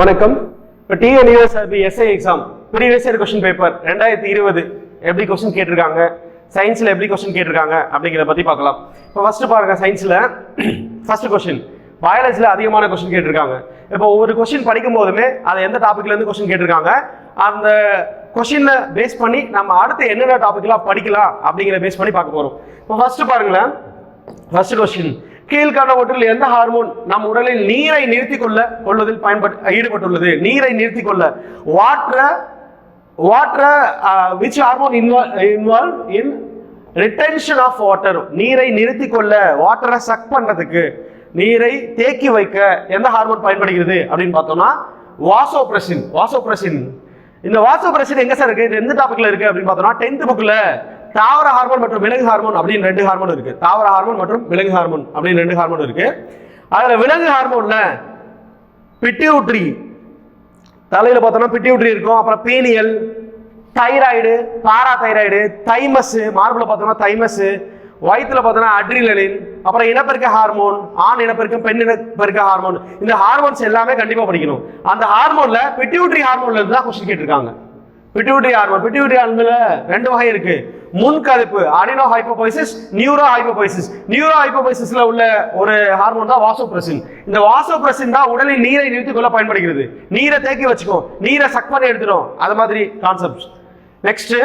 வணக்கம். இப்போ TNUSRB SI exam previous year question paper 2020 எப்படி கொஸ்டின் கேட்டிருக்காங்க, சயின்ஸில் எப்படி கொஸ்டின் கேட்டிருக்காங்க அப்படிங்கிறத பற்றி பார்க்கலாம். இப்போ ஃபர்ஸ்ட் பாருங்க, சயின்ஸில் ஃபர்ஸ்ட் கொஸ்டின் பயாலஜியில் அதிகமான கொஸ்டின் கேட்டிருக்காங்க. இப்போ ஒவ்வொரு கொஸ்டின் படிக்கும் போதுமே அது எந்த டாப்பிக்லேருந்து கொஸ்டின் கேட்டிருக்காங்க, அந்த கொஸ்டினை பேஸ் பண்ணி நம்ம அடுத்து என்னென்ன டாபிக்லாம் படிக்கலாம் அப்படிங்கிற பேஸ் பண்ணி பார்க்க போகிறோம். இப்போ ஃபர்ஸ்ட் பாருங்களேன், ஃபர்ஸ்ட் கொஸ்டின் கீழ்காணவற்றில் எந்த ஹார்மோன் நம் உடலில் நீரை நிறுத்திக் கொள்வதில் ஈடுபட்டுள்ளது? நீரை நிறுத்திக் கொள்ள which hormone involved in retention of water? நீரை நிறுத்திக் கொள்ள, வாட்டரை சக் பண்றதுக்கு, நீரை தேக்கி வைக்க எந்த ஹார்மோன் பயன்படுகிறது அப்படின்னு பார்த்தோம்னா வாசோப்ரெசின். வாசோப்ரெசின், இந்த வாசோப்ரெசின் எங்க சார் இருக்கு, எந்த டாபிக்ல இருக்கு அப்படின்னு பார்த்தோம்னா 10th புக்ல தாவர ஹார்மோன் மற்றும் விலங்கு ஹார்மோன் அப்படின்னு 2 ஹார்மோன் இருக்கு. தாவர ஹார்மோன் மற்றும் விலங்கு ஹார்மோன் அப்படின்னு 2 ஹார்மோன் இருக்கு. அதுல விலங்கு ஹார்மோன்ல பிட்யூட்ரி, தலையில பார்த்தோம்னா பிட்யூட்ரி இருக்கும், அப்புறம் பீனியல், தைராய்டு, பாராதைராய்டு, தைமஸ், மார்புல பார்த்தோம்னா தைமஸ், வயிற்றுல பார்த்தோம்னா அட்ரினலின், அப்புறம் இனப்பெருக்க ஹார்மோன், ஆண் இனப்பெருக்கம், பெண் இனப்பெருக்க ஹார்மோன். இந்த ஹார்மோன்ஸ் எல்லாமே கண்டிப்பா படிக்கணும். அந்த ஹார்மோன்ல பிட்யூட்ரி ஹார்மோன்ல இருந்து தான் கொஸ்டின் கேட்டிருக்காங்க. பிட்யூட்ரி ஹார்மோன், பிட்யூட்ரி ஹார்மோன்ல 2 வகை இருக்கு. முன்கதிப்பு அடினோ ஹைப்போபைசிஸ், நியூரோ ஹைப்போபைசிஸ். நியூரோ ஹைப்போபைசிஸ்ல உள்ள ஒரு ஹார்மோன் தான் வாசோப்ரெசின். இந்த வாசோப்ரெசின் தான் உடலில் நீரை நிறுத்திக் கொள்ள பயன்படுகிறது. நீரை தேக்கி வச்சுக்கும், நீரை சக் பண்ணி எடுத்துடும், அது மாதிரி கான்செப்ட். நெக்ஸ்ட்,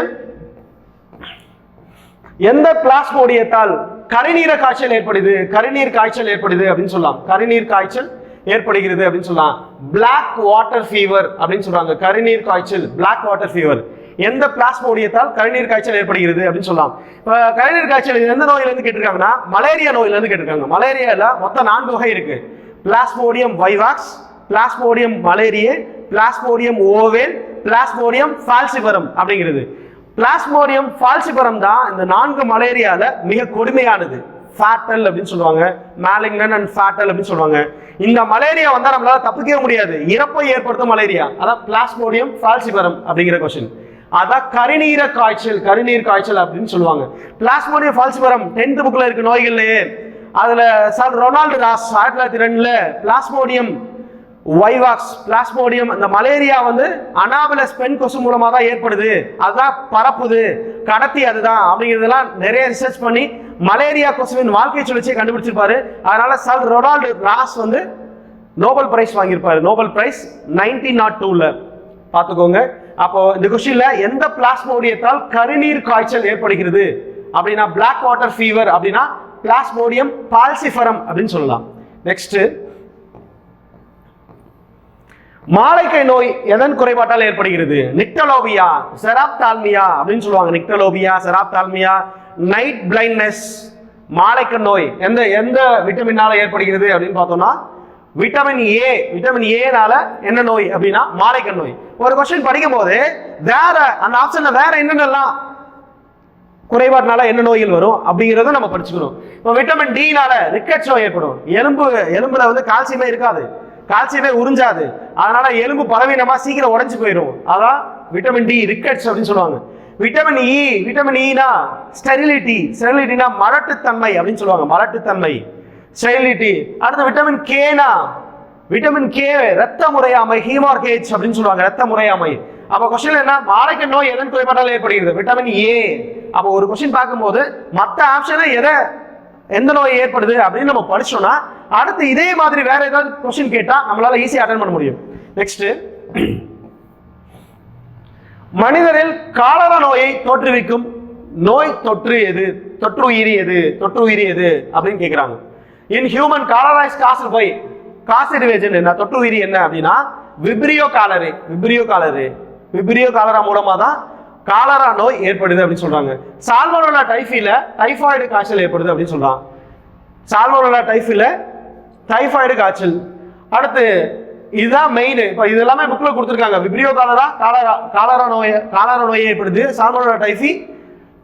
எந்த பிளாஸ்மோடியத்தால் கரிநீர காய்ச்சல் ஏற்படுது? கரிநீர் காய்ச்சல் ஏற்படுது அப்படின்னு சொல்லலாம். கரிநீர் காய்ச்சல் ஏற்படுகிறது அப்படின்னு சொல்லலாம். பிளாக் வாட்டர் ஃபீவர் அப்படின்னு சொல்றாங்க. கரிநீர் காய்ச்சல், பிளாக் வாட்டர் ஃபீவர். எந்த பிளாஸ்மோடியத்தால் கரிநீர் காய்ச்சல் ஏற்படுகிறது அப்படின்னு சொல்லலாம். இப்போ கரிநீர் காய்ச்சல் எந்த நோயில இருந்து கேட்டிருக்காங்கன்னா மலேரியா நோயில இருந்து கேட்டிருக்காங்க. மலேரியால மொத்தம் 4 வகை இருக்கு. Plasmodium vivax, plasmodium malariae, plasmodium ovale, plasmodium falciparum அப்படிங்கிறது. பிளாஸ்மோடியம் ஃபால்சிபரம் தான் இந்த 4 மலேரியால மிக கொடுமையானது. ஃபேட்டல் அப்படின்னு சொல்லுவாங்க, மேலிக்னன் அண்ட் ஃபேட்டல் அப்படின்னு சொல்லுவாங்க. இந்த மலேரியா வந்தா நம்மளால தப்பிக்கவே முடியாது, இறப்பை ஏற்படுத்தும் மலேரியா. அதான் பிளாஸ்மோடியம் ஃபால்சிபரம் அப்படிங்கிற கொஸ்டின். அதான் கரிநீர காய்ச்சல், கரிநீர் காய்ச்சல் அப்படின்னு சொல்லுவாங்க. பிளாஸ்மோடியம் ஃபால்சிபரம் 10th புக்ல இருக்க நோய்கள்லயே. அதுல சார் ரொனால்டு ராஸ் 1902ல பிளாஸ்மோடியம் வைவாக்ஸ், பிளாஸ்மோடியம், இந்த மலேரியா வந்து அனாபிலஸ் பெண் கொசு மூலமா தான் ஏற்படுது, அதுதான் பரப்புது, கடத்தி அதுதான் அப்படிங்கிறதெல்லாம் நிறைய ரிசர்ச் பண்ணி மலேரியா கொசுவின் வாழ்க்கை சுழற்சியை கண்டுபிடிச்சிருப்பாரு. அதனால சார் ரொனால்டு ராஸ் வந்து நோபல் பிரைஸ் வாங்கியிருப்பாரு. நோபல் பிரைஸ் 1902ல பார்த்துக்கோங்க. அப்போ இந்த கொஸ்டின்ல எந்த பிளாஸ்மோடியத்தால் கரிநீர் காய்ச்சல் ஏற்படுகிறது அப்படின்னா பிளாக் வாட்டர் ஃபீவர் அப்படின்னா பிளாஸ்மோடியம் பால்சிஃபரம் அப்படின்னு சொல்லலாம். நெக்ஸ்ட், மாலைக்கை நோய் எதன் குறைபாட்டால் ஏற்படுகிறது? நிக்டலோபியா, செராப்தால்மியா அப்படின்னு சொல்லுவாங்க. நிக்டலோபியா, செராப்தால்மியா, நைட் பிளைண்ட்னஸ். மாலைக்கை நோய் எந்த எந்த விட்டமினால ஏற்படுகிறது அப்படின்னு பார்த்தோம்னா விட்டமின் ஏ. விட்டமின் ஏனால என்ன நோய் அப்படின்னா மாலைக்கை நோய். ஒரு கொஸ்டின் படிக்கும் போது வேற அந்த ஆப்ஷன்ல வேற என்னென்னலாம் குறைபாடுனால என்ன நோய்கள் வரும் அப்படிங்கிறத நம்ம படிச்சுக்கணும். இப்போ விட்டமின் டினால ரிக்கெட்ஸ் நோய் ஏற்படும். எலும்புல வந்து கால்சியமே இருக்காது, கால்சியமே உறிஞ்சாது, அதனால எலும்பு பலவீனமா சீக்கிரம் உடைஞ்சு போயிடும். அதான் விட்டமின் டி, ரிக்கெட்ஸ் அப்படின்னு சொல்லுவாங்க. விட்டமின் இ, விட்டமின் ஈனா ஸ்டெரிலிட்டி. ஸ்டெரிலிட்டினா மலட்டுத்தன்மை அப்படின்னு சொல்லுவாங்க. மலட்டுத்தன்மை, ஸ்டெரிலிட்டி. அடுத்து விட்டமின் கேனா, விட்டமின் கே ரத்த முறையாமை, ஹீமார்கேஜ் அப்படின்னு சொல்லுவாங்க, ரத்த முறையாமை. அப்ப கொஸ்டின் என்ன, மாலைக்கை நோய் எதன் குறைபாட்டால் ஏற்படுகிறது? Vitamin A. அப்போ ஒரு கொஸ்டின் பார்க்கும்போது மற்ற ஆப்ஷனை எந்த நோய் ஏற்படுது அப்படின்னு நம்ம படிச்சோம்னா அடுத்து இதே மாதிரி வேற ஏதாவது கொஸ்டின் கேட்டா நம்மளால ஈஸியா அட்டெண்ட் பண்ண முடியும். நெக்ஸ்ட், மனிதரில் காலரா நோயை தோற்றுவிக்கும் நோய் தொற்று எது? தொற்றுயிரி எது? தொற்றுயிரி எது அப்படின்னு கேட்கிறாங்க. In human cholera is caused by, caused agent என்ன? தொற்றுயிரி என்ன அப்படின்னா Vibrio cholerae. Vibrio cholerae, Vibrio cholera மூலமா தான் காலரா நோய் ஏற்படுது அப்படின்னு சொல்றாங்க. சால்மோனெல்லா டைஃபில டைபாய்டு காய்ச்சல் ஏற்படுது அப்படின்னு சொல்றாங்க. சால்மோனெல்லா டைஃபில டைபாய்டு காய்ச்சல். அடுத்து இதுதான் மெயின். இப்போ இது எல்லாமே புக்ல கொடுத்துருக்காங்க. விப்ரியோ காலரா காலரா நோயை ஏற்படுது, சால்மோனெல்லா டைஃபி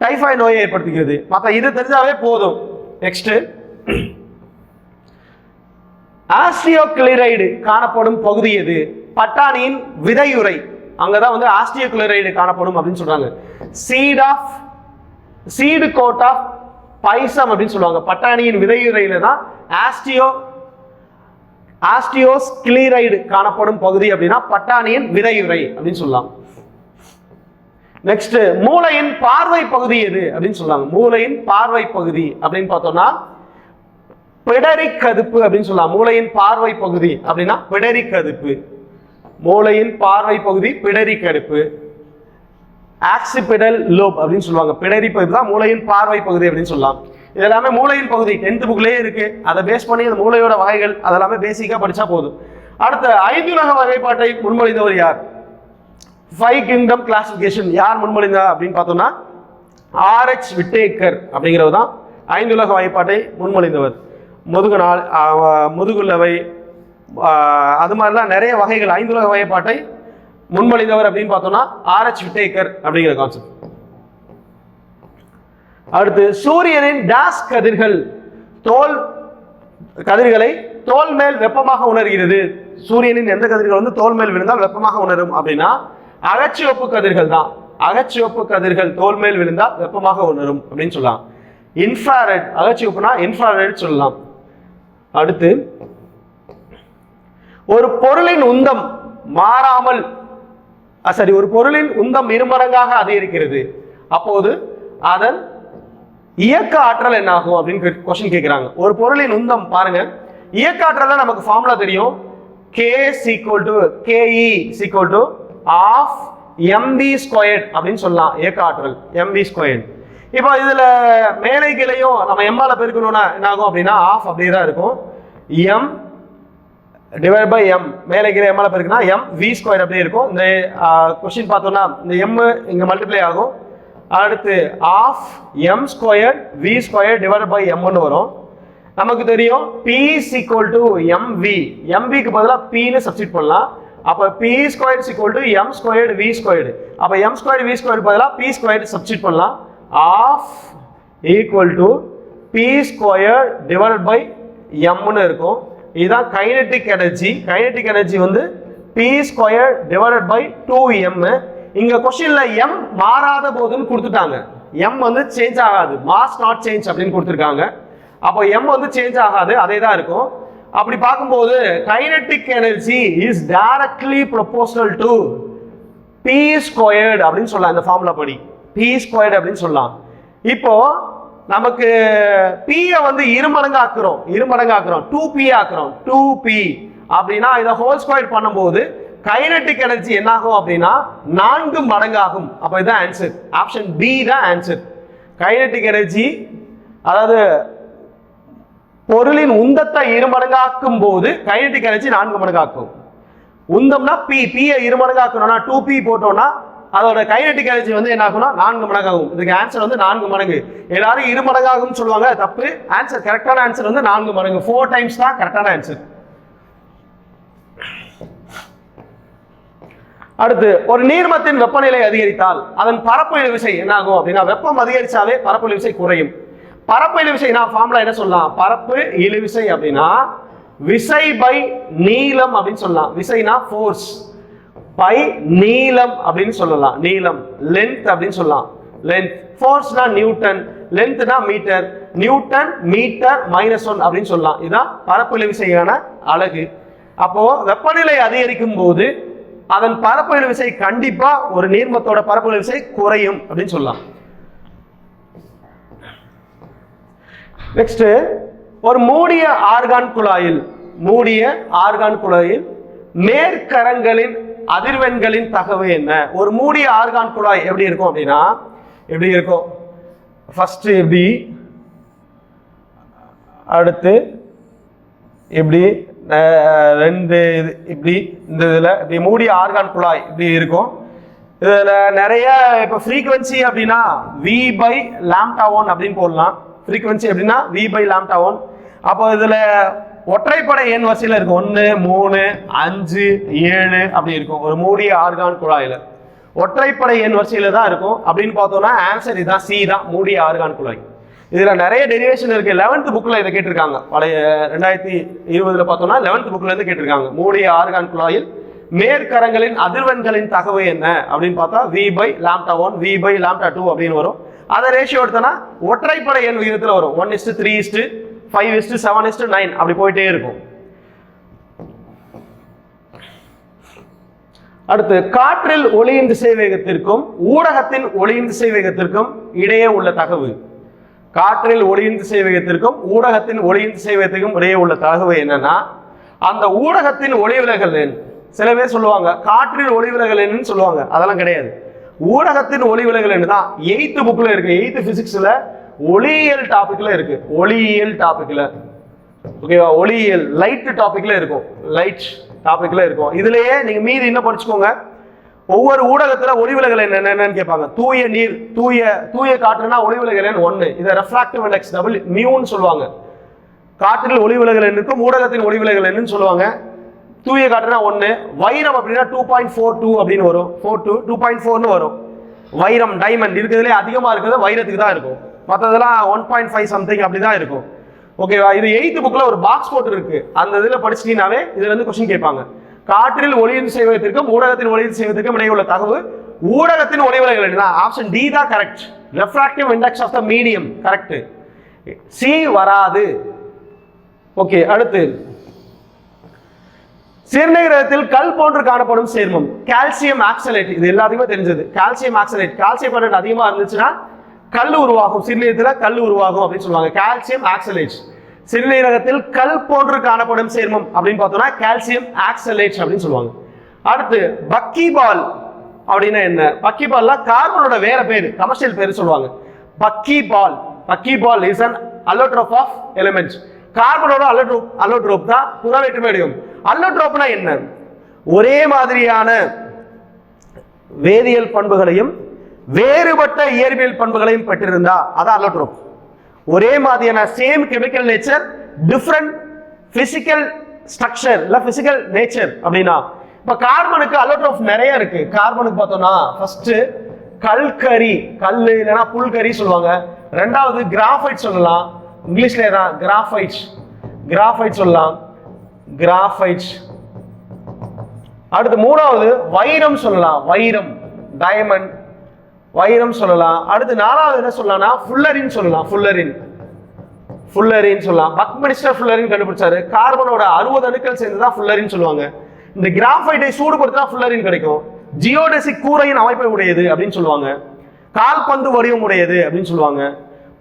டைபாய்டு நோயை ஏற்படுத்துகிறது. மற்ற இது தெரிஞ்சாவே போதும். நெக்ஸ்ட், ஆஸ்டியோக்ளிரைடு காணப்படும் பகுதி எது? பட்டாணியின் விதையுறை, அங்கதான் வந்து ஆஸ்டியோக்ளிரைடு காணப்படும் அப்படின்னு சொல்றாங்க. சீடு கோட் ஆஃப் பைசம் அப்படின்னு சொல்லுவாங்க. பட்டாணியின் விதையுறையில தான் ஆஸ்டியோஸ்கிளீரைடு காணப்படும் பகுதி அப்படின்னா பட்டாணியின் விரையுறை அப்படின்னு சொல்லலாம். நெக்ஸ்ட் மூளையின் பார்வை பகுதி எது அப்படின்னு சொல்லுவாங்க. மூளையின் பார்வை பகுதி அப்படின்னு பார்த்தோம்னா பிடரி கதுப்பு அப்படின்னு சொல்லலாம். மூளையின் பார்வை பகுதி அப்படின்னா பிடரி கதுப்பு. மூளையின் பார்வை பகுதி பிடரி கடுப்பு. ஆக்சிபிடல் லோப் அப்படின்னு சொல்லுவாங்க. பிடரி பகுதி தான் மூளையின் பார்வை பகுதி அப்படின்னு சொல்லலாம். இது எல்லாமே மூளையின் பகுதி 10th புக்லயே இருக்கு. அதை பேஸ் பண்ணி அந்த மூளையோட வகைகள் அதெல்லாமே பேசிக்கா படிச்சா போதும். அடுத்த 5 உலக வகைப்பாட்டை முன்மொழிந்தவர் யார்? 5 கிங்டம் கிளாசிபிகேஷன் யார் முன்மொழிந்தா அப்படின்னு பார்த்தோம்னா RH விட்டேக்கர் அப்படிங்கிறவர் தான் 5 உலக வகைப்பாட்டை முன்மொழிந்தவர். முதுகுநாள், முதுகுள்ளவை, அது மாதிரிலாம் நிறைய வகைகள் 5 உலக வகைப்பாட்டை முன்மொழிந்தவர் அப்படின்னு பார்த்தோம்னா RH விட்டேக்கர் அப்படிங்கிற கான்செப்ட். அடுத்து சூரியனின் டேஸ் கதிர்கள் கதிர்களை தோல் மேல் வெப்பமாக உணர்கிறது. சூரியனின் எந்த கதிர்கள் வந்து தோல் மேல் விழுந்தால் வெப்பமாக உணரும் அப்படின்னா அகச்சிவப்பு கதிர்கள் தான். அகச்சிவப்பு கதிர்கள் தோல் மேல் விழுந்தால் வெப்பமாக உணரும் அப்படின்னு சொல்லலாம். இன்ஃப்ராரெட், அகச்சிவப்புனா இன்ஃப்ராரெட் சொல்லலாம். அடுத்து ஒரு பொருளின் உந்தம் மாறாமல் ஒரு பொருளின் உந்தம் இருமடங்காக அதிகரிக்கிறது. அப்போது அதன் இயக்க ஆற்றல் என்ன ஆகும் அப்படின்னு क्वेश्चन கேக்குறாங்க. ஒரு பொருளின் உந்தம் பாருங்க, இயக்க ஆற்றல் நமக்கு ஃபார்முலா தெரியும். K = KE = half mv² அப்படின்னு சொல்லலாம். இயக்க ஆற்றல் mv². இப்போ இதுல மேலை கிளையும் நம்ம m ஆல பெருக்கணும்னா என்ன ஆகும் அப்படின்னா half அப்படியே தான் இருக்கும். m divided by m, மேலே கீழே m ஆல பெருக்கினா mv² அப்படியே இருக்கும். இந்த क्वेश्चन பார்த்தோம்னா இந்த m இங்க மல்டிப்ளை ஆகும். அடுத்து half m² v² divided by m ன்னு வரும். நமக்கு தெரியும் p = mv. mv க்கு பதிலா p ன்னு சப்ஸ்டிட் பண்ணலாம். அப்ப p² = m² v². அப்ப m² v² பதிலா p² சப்ஸ்டிட் பண்ணலாம். half = p² divided by m ன்னு இருக்கும். இதுதான் கைனெட்டிக் எனர்ஜி. கைனெட்டிக் எனர்ஜி வந்து p² divided by 2m. இங்க क्वेश्चनல m மாறாத போதுன்னு கொடுத்துட்டாங்க. m வந்து சேஞ்ச் ஆகாது, மாஸ் நாட் சேஞ்ச் அப்படின்னு கொடுத்துருக்காங்க. அப்போ m வந்து சேஞ்ச் ஆகாது, அதே தான் இருக்கும். அப்படி பார்க்கும்போது kinetic energy is directly proportional to p² அப்படின்னு சொல்லலாம். இந்த ஃபார்முலா படி p² அப்படின்னு சொல்லலாம். இப்போ நமக்கு p வந்து இருமடங்கு ஆக்குறோம் 2p ஆக்குறோம் 2p அப்படின்னா இத ஹோல் ஸ்கொயர் பண்ணும்போது கைனெட்டிக் எனர்ஜி என்ன ஆகும் அப்படின்னா 4 மடங்கு ஆகும். அப்ப இதுதான் ஆன்சர். ஆப்ஷன் பி தான் ஆன்சர். கைனெட்டிக் எனர்ஜி அதாவது பொருளின் உந்தத்தை இருமடங்காக்கும் போது கைனெட்டிக் எனர்ஜி 4 மடங்கு ஆக்கும். உந்தம்னா p இருமடங்கு ஆக்கணும்னா 2p போட்டோம்னா அதோட கைனெட்டிக் எனர்ஜி வந்து என்ன ஆகும்னா 4 மடங்கு ஆகும். இதுக்கு ஆன்சர் வந்து 4 மடங்கு. எல்லாரும் 2 மடங்கு ஆகும்னு சொல்லுவாங்க, தப்பு. ஆன்சர் கரெக்டான ஆன்சர் வந்து 4 மடங்கு. 4 டைம்ஸ் தான் கரெக்டான ஆன்சர். அடுத்து ஒரு நீர்மத்தின் வெப்பநிலை அதிகரித்தால் அதன் பரப்பு இழுவிசை என்ன ஆகும் அப்படின்னா வெப்பம் அதிகரிச்சாவே பரப்பு இழுவிசை குறையும். பரப்பு இழுவிசை ஃபார்முலா என்ன சொல்லலாம்? பரப்பு இழுவிசை அப்படின்னா விசை பை நீளம் அப்படின்னு சொல்லலாம். விசைனா ஃபோர்ஸ் பை நீளம் அப்படின்னு சொல்லலாம். நீளம் லென்த் அப்படின்னு சொல்லலாம். லென்த். ஃபோர்ஸ்னா நியூட்டன், லென்த்னா மீட்டர். நியூட்டன் மீட்டர் -1 அப்படின்னு சொல்லலாம். இதுதான் பரப்பு இழுவிசையான அலகு. அப்போ வெப்பநிலை அதிகரிக்கும் போது அதன் பரப்பு இழுவிசை கண்டிப்பா ஒரு நீர்மத்தோட பரப்பு இழுவிசை குறையும் அப்படின்னு சொல்லலாம். நெக்ஸ்ட் ஒரு மூடிய ஆர்கான் குழாயில் மேற்கரங்களின் அதிர்வெண்களின் தகவு என்ன? ஒரு மூடிய ஆர்கான் குழாய் எப்படி இருக்கும் அப்படின்னா எப்படி இருக்கும்? ஃபர்ஸ்ட் எப்படி, அடுத்து இப்படி, ரெண்டு இப்படி, இந்த இதுல இப்படி மூடிய ஆர்கான் குழாய் இப்படி இருக்கும். இதுல நிறைய இப்ப ஃப்ரீக்வன்சி அப்படின்னா v/λ1 அப்படின்னு போடலாம். ஃப்ரீக்வன்சி அப்படின்னா v/λ1. அப்போ இதுல ஒற்றைப்படை எண் வரிசையில இருக்கும். 1, 3, 5, 7 அப்படி இருக்கும். ஒரு மூடிய ஆர்கான் குழாயில ஒற்றைப்படை எண் வரிசையில தான் இருக்கும். அப்படின்னு பார்த்தோம்னா ஆன்சர் இதுதான், சி தான், மூடிய ஆர்கான் குழாய். இதுல நிறைய டெரிவேஷன் இருக்கு. 11th புக்ல இதை கேட்டிருக்காங்க. பழைய 2020 பார்த்தோம்னா 11th புக்ல இருந்து கேட்டிருக்காங்க. மூடிய ஆர்கான் குழாயில் மேற்கரங்களின் அதிர்வெண்களின் தகவு என்ன அப்படின்னு பார்த்தா v/λ1 v/λ2 அப்படின்னு வரும். அதை ரேஷியோ எடுத்தோம்னா ஒற்றைப்படை எண் விகிதத்தில் வரும். 1:3:5:7:9 அப்படி போயிட்டே இருக்கும். அடுத்து காற்றில் ஒளியின் திசைவேகத்திற்கும் ஊடகத்தின் ஒளியின் திசைவேகத்திற்கும் இடையே உள்ள தகவு. காற்றில் ஒளியின் திசைவேகத்திற்கும் ஊடகத்தின் ஒளியின் திசைவேகத்திற்கும் இடையே உள்ள தகவு என்னன்னா, அந்த ஊடகத்தின் ஒளிவிலகல் எண். சில பேர் சொல்லுவாங்க காற்றில் ஒளிவிலகல் எண்ணுன்னு சொல்லுவாங்க, அதெல்லாம் கிடையாது. ஊடகத்தின் ஒளிவிலகல் எண் தான் 8th புக்ல இருக்கு, 8th பிசிக்ஸ்ல ஒளியியல் டாபிக்ல இருக்கு. ஒளியியல் டாபிக்ல ஓகேவா, ஒளியியல் லைட் டாபிக்ல இருக்கும், லைட் டாபிக்ல இருக்கும். இதுலயே நீங்க மீதி என்ன படிச்சுக்கோங்க, ஒவ்வொரு ஊடகத்துல ஒளிவிலகல் என்னன்னு கேட்பாங்க. தூய நீர், தூய காற்றுனா ஒளிவிலகல் எண் 1. இதை ரெஃப்ராக்டிவ் இண்டெக்ஸ் மியூன்னு சொல்லுவாங்க. காற்றில் ஒளிவிலகல் எண்ணுக்கும் ஊடகத்தின் ஒளிவிலகல் எண்ணுன்னு சொல்லுவாங்க. தூய காற்றுனா 1. வைரம் அப்படின்னா 2.42 அப்படின்னு வரும், 2.4ன்னு வரும். வைரம் டைமண்ட் இருக்கிறதுலே அதிகமா இருக்கிறது வைரத்துக்கு தான் இருக்கும், மற்றதெல்லாம் 1.5 சம்திங் அப்படிதான் இருக்கும். ஓகேவா, இது 8th புக்ல ஒரு பாக்ஸ் போட்டு இருக்கு, அந்த இதுல படிச்சிட்டீங்கன்னாவே இதுல இருந்து கொஸ்டின் கேட்பாங்க. காற்றில் ஒளியின் திசைவேகத்திற்கும் ஊடகத்தின் ஒளியின் திசைவேகத்திற்கும் இடையே உள்ள தகவு ஊடகத்தின் ஒளிவிலகல் எண். ஆப்ஷன் டி தான் correct. Refractive index of the medium correct, C வராது. ஓகே, அடுத்து சிறுநீரகத்தில் கல் போன்று காணப்படும் சேர்மம் கால்சியம் ஆக்சலேட். இது எல்லாத்துக்குமே தெரிஞ்சது, கால்சியம் ஆக்சலேட். கால்சியம் கண்டென்ட் அதிகமா இருந்துச்சுன்னா கல் உருவாகும், சிறுநீரகத்தில் கல் உருவாகும் அப்படின்னு சொல்லுவாங்க. Calcium oxalate. சிறுநீரகத்தில் கல் போன்று காணப்படும் சேர்மம் அப்படின்னு பார்த்தோம்னா கால்சியம் ஆக்சலேட் அப்படின்னு சொல்லுவாங்க. அடுத்து பக்கிபால் அப்படின்னா என்ன? பக்கிபால்னா கார்பனோட வேற பேரு, கமர்ஷியல் பேரு சொல்லுவாங்க. Buckyball, buckyball is an allotrope of elements. கார்பனோட அல்லோட்ரோப் தான் புறவேற்றுமை வடிவம். அல்லோட்ரோப்னா என்ன? ஒரே மாதிரியான வேதியியல் பண்புகளையும் வேறுபட்ட இயற்பியல் பண்புகளையும் பெற்றிருந்தா அதான் அல்லோட்ரோப். ஒரே மாதிரியான same chemical nature, different physical structure இல்ல பிசிக்கல் நேச்சர் அப்படின்னா, இப்ப கார்பனுக்கு அல்லோட்ரோப் நிறைய இருக்கு. கார்பனுக்கு பார்த்தோம்னா ஃபர்ஸ்ட் கல்கரி, கல் இல்லைன்னா புல்கரி சொல்லுவாங்க. ரெண்டாவது கிராஃபைட் சொல்லலாம், இங்கிலீஷ்ல தான் கிராஃபைட், கிராஃபைட் சொல்லலாம், கிராஃபைட். அடுத்து மூணாவது வைரம் சொல்லலாம், வைரம் டைமண்ட், வைரம் சொல்லலாம். அடுத்து நாலாவது என்ன சொல்லலாம்னா ஃபுல்லரின் சொல்லலாம், ஃபுல்லரின், ஃபுல்லரின் சொல்லலாம். பக்மினிஸ்டர் ஃபுல்லரின் கண்டுபிடிச்சாரு. கார்பனோட 60 அணுக்கள் சேர்ந்து தான் ஃபுல்லரின் சொல்லுவாங்க. இந்த கிராஃபைட்டை சூடுபடுத்தினா ஃபுல்லரின் கிடைக்கும். ஜியோடெசிக் கூரையின் அமைப்பை உடையது அப்படின்னு சொல்லுவாங்க. கால்பந்து வடிவம் உடையது அப்படின்னு சொல்லுவாங்க.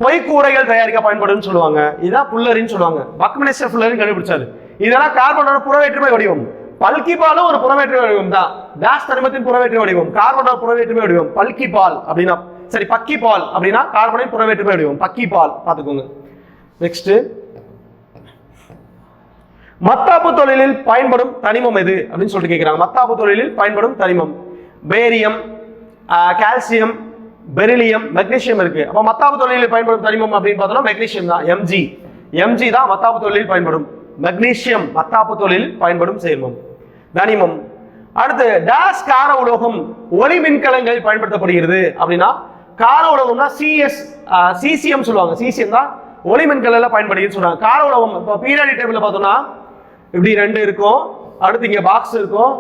பொய்க்கூரைகள் தயாரிக்க பயன்படும் சொல்லுவாங்க. இதுதான் ஃபுல்லரின் சொல்லுவாங்க. பக்மினிஸ்டர் ஃபுல்லரின் கண்டுபிடிச்சாரு. இதெல்லாம் கார்பனோட புறவேற்றுமை வடிவம். பல்கிபாலும் ஒரு புறவேற்றுமை வடிவம் தான். டாஸ் தனிமத்தின் புறவேற்றுமை வடிவம், கார்பனோட புறவேற்றுமை வடிவம் பல்கிபால் அப்படின்னா, சரி பக்கிபால் அப்படின்னா கார்பனின் புறவேற்றுமை வடிவம் பக்கிபால் பார்த்துக்கோங்க. நெக்ஸ்ட், மத்தாப்பு தொழிலில் பயன்படும் தனிமம் எது அப்படின்னு சொல்லிட்டு கேட்கிறாங்க. மத்தாப்பு தொழிலில் பயன்படும் தனிமம் பேரியம், கால்சியம், பெரிலியம், மெக்னீசியம் இருக்கு. அப்ப மத்தாப்பு தொழிலில் பயன்படும் தனிமம் அப்படின்னு பார்த்தோம்னா மெக்னீசியம் தான், எம்ஜி. எம்ஜி தான் மத்தாப்பு தொழிலில் பயன்படும். மெக்னீசியம் மத்தாப்பு தொழிலில் பயன்படும் சேர்மம் தனிமம். அடுத்து டாஸ் கார உலோகம் ஒளி மின்கலங்களில் பயன்படுத்தப்படுகிறது அப்படின்னா, கார உலோகம்னா சீசியம் சொல்லுவாங்க. சீசியம் தான் ஒளி மின்கலங்கள்ல பயன்படுகிறது சொல்றாங்க. கார உலோகம் இப்போ பீரியாடிக் டேபிள்ல பார்த்தோம்னா இப்படி 2 இருக்கும், அடுத்து இங்க பாக்ஸ் இருக்கும்,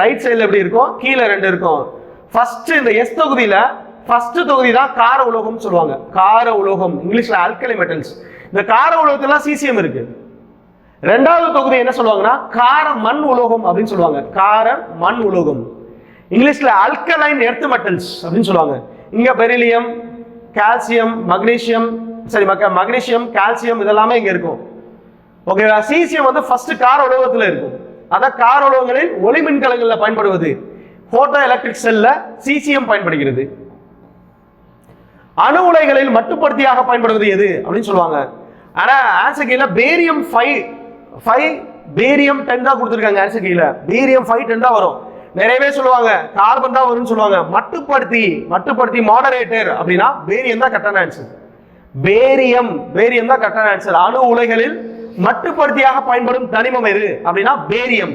ரைட் சைடுல எப்படி இருக்கும், கீழே 2 இருக்கும். ஃபர்ஸ்ட் இந்த எஸ் தொகுதியில ஃபர்ஸ்ட் தொகுதி தான் கார உலோகம் சொல்லுவாங்க. கார உலோகம் இங்கிலீஷ்ல ஆல்கலி மெட்டல்ஸ். இந்த கார உலோகத்துல சீசியம் இருக்கு. ரெண்டாவது தொகுதி என்ன சொல்லுவாங்கன்னா கார மண் உலோகம் அப்படின்னு சொல்லுவாங்க. கார மண் உலோகம் இங்கிலீஷ்ல ஆல்கலைன் எர்த் மெட்டல்ஸ் அப்படின்னு சொல்லுவாங்க. இங்க பெரிலியம், கால்சியம், மக்னீசியம், சரி மக்னீசியம், கால்சியம் இதெல்லாமே இங்க இருக்கும். ஓகேவா, சீசியம் வந்து ஃபர்ஸ்ட் கார உலோகத்துல இருக்கும். அதான் கார உலோகங்களில் ஒளி மின்கலங்கள்ல பயன்படுவது. போட்டோ எலக்ட்ரிக் செல்ல சீசியம் பயன்படுகிறது. அணு உலைகளில் மட்டுப்படுத்தியாக பயன்படுவது எது அப்படின்னு சொல்லுவாங்க. ஆனா ஆன்சர் கீழ பேரியம் 5 பேரியம் 10 தான் கொடுத்துருக்காங்க. ஆன்சர் கீழ பேரியம் 5 10 தான் வரும். நிறையவே சொல்லுவாங்க கார்பன் தான் வரும்னு சொல்லுவாங்க. மட்டுப்படுத்தி மாடரேட்டர் அப்படின்னா பேரியம் தான் கரெக்டான ஆன்சர். பேரியம் தான் கரெக்டான ஆன்சர். அணு உலைகளில் மட்டுப்படுத்தியாக பயன்படும் தனிமம் எது அப்படின்னா பேரியம்.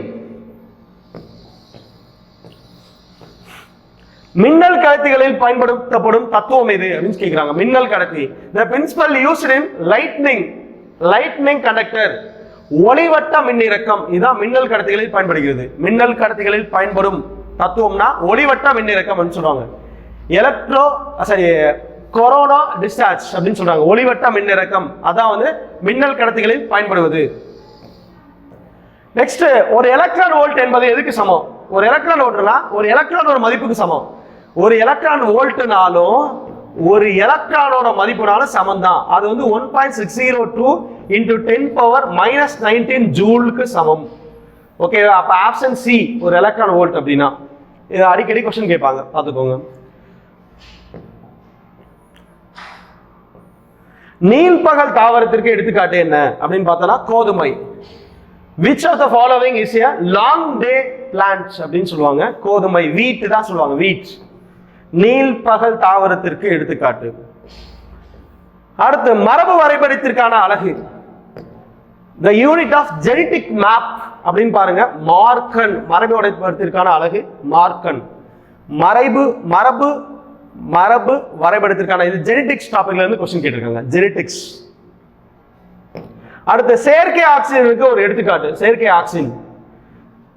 மின்னல் கடத்திகளில் பயன்படுத்தப்படும் தத்துவம் எது அப்படின்னு கேட்கிறாங்க. மின்னல் கடத்தி, the principle used in lightning conductor, ஒளிவட்ட மின்னிறக்கம். இதுதான் மின்னல் கடத்திகளில் பயன்படுகிறது. மின்னல் கடத்திகளில் பயன்படும் தத்துவம்னா ஒளிவட்ட மின்னிறக்கம் சொல்றாங்க. கொரோனா டிஸ்சார்ஜ் அப்படின்னு சொல்றாங்க. ஒளிவட்ட மின்னிறக்கம் அதான் வந்து மின்னல் கடத்திகளில் பயன்படுவது. நெக்ஸ்ட், ஒரு எலக்ட்ரான் வோல்ட் என்பது எதுக்கு சமம்? ஒரு எலக்ட்ரான் வோல்ட்னா ஒரு எலக்ட்ரான் ஒரு மதிப்புக்கு சமம். ஒரு எலக்ட்ரான் வோல்ட்னாலும் ஒரு எலக்ட்ரானோட மதிப்புனாலும் சமம் தான். அது வந்து 1.602 into 10⁻⁻19 ஜூலுக்கு சமம். ஓகே, அப்ப ஆப்ஷன் சி ஒரு எலக்ட்ரான் வோல்ட் அப்படின்னா. இது அடிக்கடி क्वेश्चन கேட்பாங்க, பார்த்துக்கோங்க. நீல்பகல் தாவரத்திற்கு எடுத்துக்காட்டு என்ன அப்படின்னு பார்த்தோம்னா கோதுமை. which of the following is a long day plant அப்படின்னு சொல்லுவாங்க. கோதுமை, வீட் தான் சொல்லுவாங்க, வீட். நீல்பகல் தாவரத்திற்கு எடுத்துக்காட்டு. அடுத்து மரபு வரைபடத்திற்கான அலகு. the unit of genetic map அப்படின்னு பாருங்க, மார்க்கன். மரபு வரைபடத்திற்கான அலகு மார்க்கன். மரபு வரைபடத்திற்கான, இது ஜெனடிக்ஸ் டாபிக்ல இருந்து क्वेश्चन கேட்டிருக்காங்க, ஜெனடிக்ஸ். அடுத்து செயற்கை ஆக்சிஜனுக்கு ஒரு எடுத்துக்காட்டு. செயற்கை ஆக்சிஜன்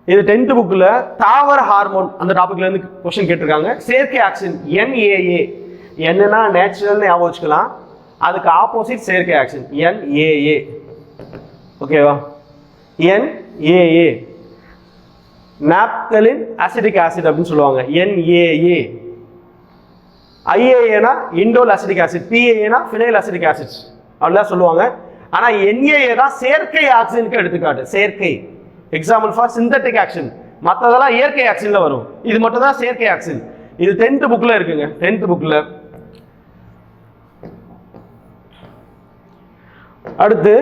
இது 10th புக்ல தாவர ஹார்மோன் அந்த டாபிக்ல இருந்து क्वेश्चन கேட்டிருக்காங்க. செயற்கை ஆக்சிஜன் NAA. என்னன்னா நேச்சுரல் ஞாபகம் வச்சுக்கலாம், அதுக்கு ஆப்போசிட் செயற்கை ஆக்சிஜன் NAA. ஓகேவா? NAA நாப்தலின் அசிட்டிக் ஆசிட் அப்படின்னு சொல்லுவாங்க, NAA. IAA indole acetic acid, PAA phenyl acetic acid அப்படிலாம் சொல்லுவாங்க. ஆனா NAA தான் செயற்கை ஆக்சிஜனுக்கு எடுத்துக்காட்டு. செயற்கை எக்ஸாம்பிள் ஃபார் சிந்தட்டிக் ஆக்சிஜன். மற்றதெல்லாம் இயற்கை ஆக்சிஜன்ல வரும், இது மட்டும் தான் செயற்கை ஆக்சிஜன். இது 10th புக்ல இருக்குங்க, 10th புக்ல. அடுத்து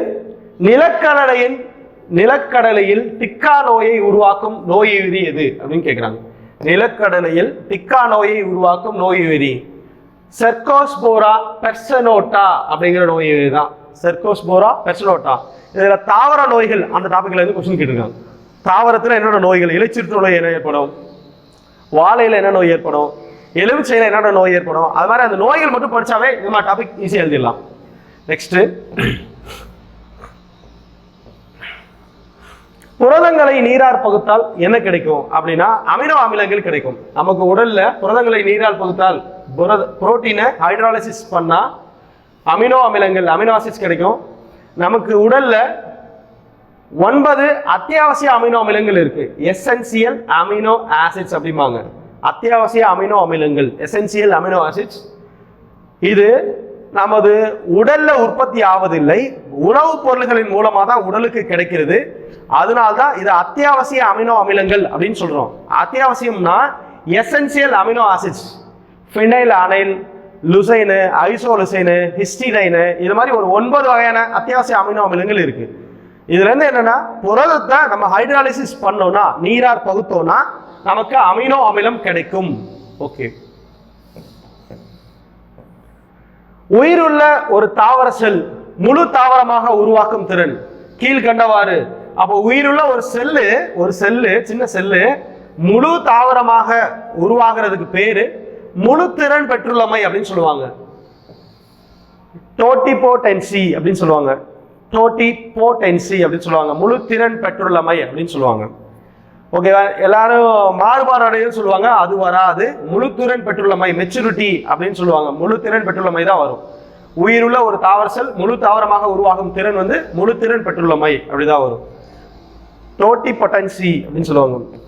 நிலக்கடலையில் டிக்கா நோயை உருவாக்கும் நோயுயிரி எது அப்படின்னு கேட்கிறாங்க. நிலக்கடலையில் டிக்கா நோயை உருவாக்கும் நோயுயிரி செர்கோஸ்போரா பெர்சனோட்டா அப்படிங்கிற நோயுயிரி தான். செர்கோஸ்போரா பெர்சனோட்டா. இதுல தாவர நோய்கள் அந்த டாபிக்ல இருந்து क्वेश्चन கேட்டிருக்காங்க. தாவரத்துல என்னென்ன நோய்கள், இலைச்சிறுத்து நோய் என்ன ஏற்படும், வாழையில என்ன நோய் ஏற்படும், எலுமிச்சையில என்னென்ன நோய் ஏற்படும், அது மாதிரி அந்த நோய்கள் மட்டும் படிச்சாவே இந்த மாதிரி டாபிக் ஈஸியா எழுதிடலாம். நெக்ஸ்ட், புரதங்களை நீரால் பகுத்தால் என்ன கிடைக்கும் அப்படின்னா அமினோ அமிலங்கள் கிடைக்கும். நமக்கு உடல்ல புரதங்களை நீரால் பகுத்தால் புரோட்டீனை ஹைட்ராலிசிஸ் பண்ணா அமினோ அமிலங்கள், அமினோ ஆசிட்ஸ் கிடைக்கும். நமக்கு உடல்ல 9 அத்தியாவசிய அமினோ அமிலங்கள் இருக்கு, எசென்சியல் அமினோ ஆசிட்ஸ் அப்படிம்பாங்க. அத்தியாவசிய அமினோ அமிலங்கள், எசென்சியல் அமினோ ஆசிட்ஸ். இது நமது உடல்ல உற்பத்தி ஆவதில்லை, உணவுப் பொருள்களின் மூலமா தான் உடலுக்கு கிடைக்கிறது. அதனால்தான் இது அத்தியாவசிய அமினோ அமிலங்கள் அப்படின்னு சொல்றோம். அத்தியாவசியம்னா எசென்சியல் அமினோ ஆசிட்ஸ், ஃபினைல் அனைல், லுசைனு, ஐசோலுசைனு, ஹிஸ்டிடைனு, இது மாதிரி ஒரு 9 வகையான அத்தியாவசிய அமினோ அமிலங்கள் இருக்கு. இதுல இருந்து என்னன்னா புரதத்தை நம்ம ஹைட்ராலிசிஸ் பண்ணோம்னா, நீரார் பகுத்தோம்னா நமக்கு அமினோ அமிலம் கிடைக்கும். ஓகே, உயிருள்ள ஒரு தாவர செல் முழு தாவரமாக உருவாக்கும் திறன் கீழ்கண்டவாறு. அப்போ உயிருள்ள ஒரு செல்லு சின்ன செல்லு முழு தாவரமாக உருவாகிறதுக்கு பேரு முழு திறன் பெற்றுள்ளமை அப்படின்னு சொல்லுவாங்க. டோட்டிபோடென்சி அப்படின்னு சொல்லுவாங்க, டோட்டிபோடென்சி அப்படின்னு சொல்லுவாங்க, முழு திறன் பெற்றுள்ளமை அப்படின்னு சொல்லுவாங்க. ஓகேவா? எல்லாரும் மாறுபாடு சொல்லுவாங்க, அது வராது. முழு திறன் பெற்றுள்ளமை, மெச்சூரிட்டி அப்படின்னு சொல்லுவாங்க. முழு திறன் பெற்றுள்ளமை தான் வரும். உயிருள்ள ஒரு தாவர செல் முழு தாவரமாக உருவாகும் திறன் வந்து முழு திறன் பெற்றுள்ளமை அப்படிதான் வரும். டோட்டிபோடென்சி அப்படின்னு சொல்லுவாங்க.